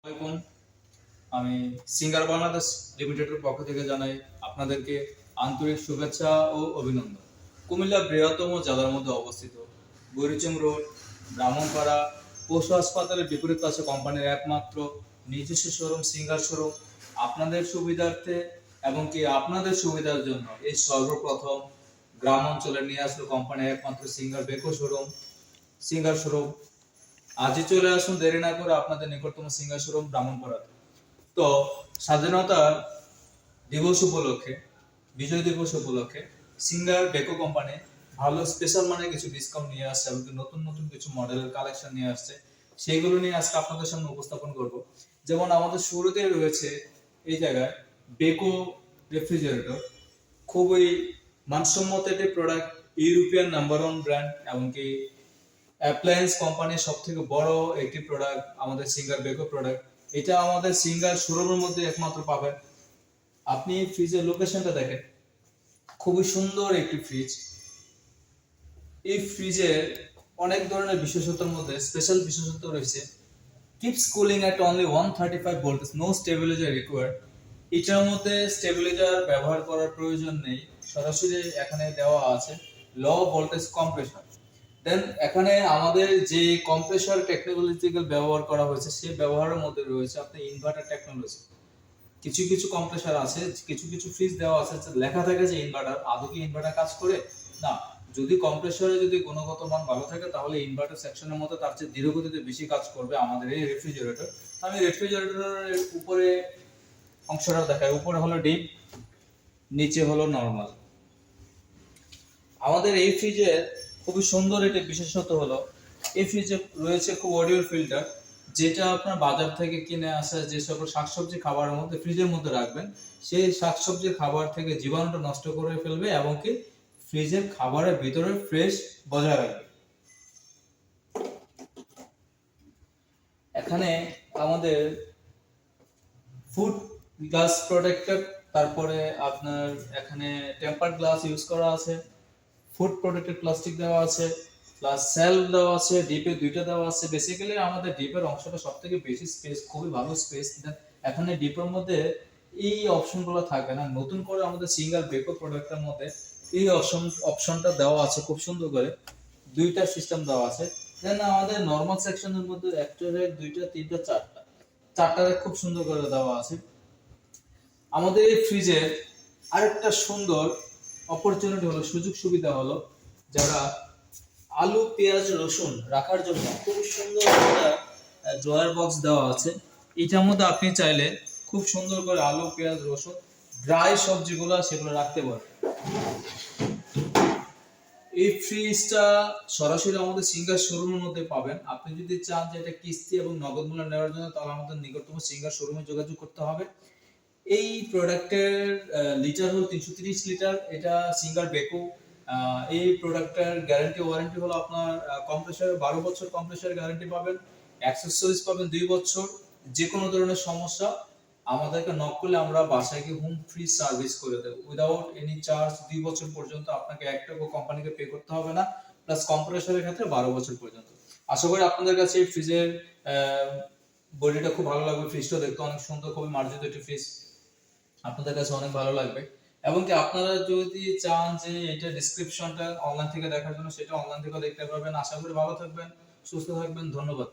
আসসালামু আলাইকুম। আমি সিঙ্গার বাংলাদেশ লিমিটেডের পক্ষ থেকে জানাই আপনাদেরকে আন্তরিক শুভেচ্ছা ও অভিনন্দন। কুমিল্লা বৃহত্তম জেলার মধ্যে অবস্থিত বুড়িচং রোড, ব্রাহ্মণপাড়া পশু হাসপাতালের বিপরীত পাশে কোম্পানির একমাত্র নিজস্ব শোরুম সিঙ্গার শোরুম। আপনাদের সুবিধার্থে এবং কি আপনাদের সুবিধার জন্য এই সর্বপ্রথম গ্রাম অঞ্চলে নিয়ে আসলো কোম্পানির একমাত্র singer Beko showroom singer showroom. আজই চলে আসুন, দেরি না করে আপনাদের নিকটতম সিঙ্গার শোরুম ব্রাহ্মণপাড়াতে। তো স্বাধীনতা দিবস উপলক্ষে, বিজয় দিবস উপলক্ষে সিঙ্গার বেকো কোম্পানি ভালো স্পেশাল মানে কিছু ডিসকাউন্ট নিয়ে আসছে এবং নতুন নতুন কিছু মডেলের কালেকশন নিয়ে আসছে। সেইগুলো নিয়ে আজকে আপনাদের সামনে উপস্থাপন করব। যেমন আমাদের শুরুতে রয়েছে এই জায়গায় বেকো রেফ্রিজারেটর, খুবই মানসম্মত একটি প্রোডাক্ট, ইউরোপিয়ান নাম্বার 1 ব্র্যান্ড, এমনকি অ্যাপ্লায়েন্স কোম্পানির সব থেকে বড় একটি প্রোডাক্ট আমাদের সিঙ্গার বেকো প্রোডাক্ট। এটা আমাদের সিঙ্গার শোরুমের মধ্যে একমাত্র পাবেন। আপনি ফ্রিজের লোকেশনটা দেখেন, খুবই সুন্দর একটি ফ্রিজ। এই ফ্রিজের অনেক ধরনের বিশেষত্বের মধ্যে স্পেশাল বিশেষত্ব রয়েছে। Keeps cooling at only 135 voltage, no stabiliser required. এটার মধ্যে স্টেবিলাইজার ব্যবহার করার প্রয়োজন নেই, সরাসরি এখানে দেওয়া আছে লো ভোল্টেজ কম্প্রেসর। দেন এখানে আমাদের যে কম্প্রেসর টেকনোলজিক্যাল ব্যবহার করা হয়েছে সেই ব্যবহারের মধ্যে রয়েছে আপনার ইনভার্টার টেকনোলজি। কিছু কিছু কম্প্রেসর আছে, কিছু কিছু ফ্রিজ দেওয়া আছে লেখা থাকে যে ইনভার্টার, আদৌ কি ইনভার্টার কাজ করে না। যদি কম্প্রেসরে যদি গুণগত মান ভালো থাকে তাহলে ইনভার্টার সেকশনের মধ্যে তার চেয়ে ধীর গতিতে বেশি কাজ করবে আমাদের এই রেফ্রিজারেটর। আমি রেফ্রিজারেটরের উপরে অংশটা দেখাই। উপরে হলো ডিপ, নিচে হলো নরমাল। আমাদের এই ফ্রিজের খুবই সুন্দর একটি বিশেষত্ব হলো এই ফ্রিজে রয়েছে খুব অডিও ফিল্টার, যেটা আপনার বাজার থেকে কিনে আসা যে সকল শাকসবজি খাবারের মধ্যে ফ্রিজের মধ্যে রাখবেন, সেই শাকসবজির খাবার থেকে জীবাণুটা নষ্ট করে ফেলবে এবং কি ফ্রিজের খাবারের ভিতরে ফ্রেশ বজায় রাখবে। এখানে আমাদের ফুড গ্লাস প্রোটেক্টর, তারপরে আপনার এখানে টেম্পারড গ্লাস ইউজ করা আছে, ফুড প্রোটেক্টেড প্লাস্টিক দেওয়া আছে, প্লাস সেল দেওয়া আছে, ডিপে দুইটা দেওয়া আছে। বেসিক্যালি আমাদের ডিপের অংশটা সবথেকে বেশি স্পেস, খুবই ভালো স্পেস। এখানে ডিপের মধ্যে এই অপশনগুলো থাকবে না, নতুন করে আমাদের সিঙ্গার বেকো প্রোডাক্টের মধ্যে এই অপশনটা দেওয়া আছে খুব সুন্দর করে, দুইটা সিস্টেম দেওয়া আছে। দেন আমাদের নরমাল সেকশনের মধ্যে একটা রেক, দুইটা, তিনটা, চারটা রেক খুব সুন্দর করে দেওয়া আছে। আমাদের এই ফ্রিজের আরেকটা সুন্দর অপরচুনিটি হলো, সুযোগ সুবিধা হলো, যারা আলু পেঁয়াজ রসুন রাখার জন্য খুব সুন্দর একটা ড্রয়ার বক্স দেওয়া আছে। এটার মধ্যে আপনি চাইলে খুব সুন্দর করে আলু পেঁয়াজ রসুন ড্রাই সবজিগুলো সেগুলো রাখতে পারেন। এই ফ্রিজটা সরাসরি আমাদের সিঙ্গার শোরুমের মধ্যে পাবেন। আপনি যদি চান যে এটা কিস্তি এবং নগদ মূল্য নেওয়ার জন্য, তাহলে আমাদের নিকটতম সিঙ্গার শোরুমে যোগাযোগ করতে হবে। এই প্রোডাক্টের লিটার হল 330 লিটার, এটা সিঙ্গার বেকো। এই প্রোডাক্টের গ্যারান্টি ওয়ারেন্টি হলো আপনার কম্প্রেসর 12 বছর কম্প্রেসর গ্যারান্টি পাবেন, অ্যাক্সেসরিজ পাবেন 2 বছর। যে কোনো ধরনের সমস্যা আমাদেরকে নক করলে আমরা বাসায় গিয়ে হোম ফ্রি সার্ভিস করে দেব উইদাউট এনি চার্জ। 2 বছর পর্যন্ত আপনাকে 1 টাকা কোম্পানিকে পে করতে হবে না, প্লাস কম্প্রেসরের ক্ষেত্রে 12 বছর পর্যন্ত। আশা করি আপনাদের কাছে এই ফ্রিজের বডিটা খুব ভালো লাগবে। ফ্রিজটা দেখতে অনেক সুন্দর, খুবই মার্জিত একটি ফ্রিজ, আপনাদের কাছে অনেক ভালো লাগবে। এবং কি আপনারা যদি চান যে এটা ডেসক্রিপশনটা অনলাইন থেকে দেখার জন্য, সেটা অনলাইন থেকে দেখতে পারবেন। আশা করি ভালো থাকবেন, সুস্থ থাকবেন, ধন্যবাদ।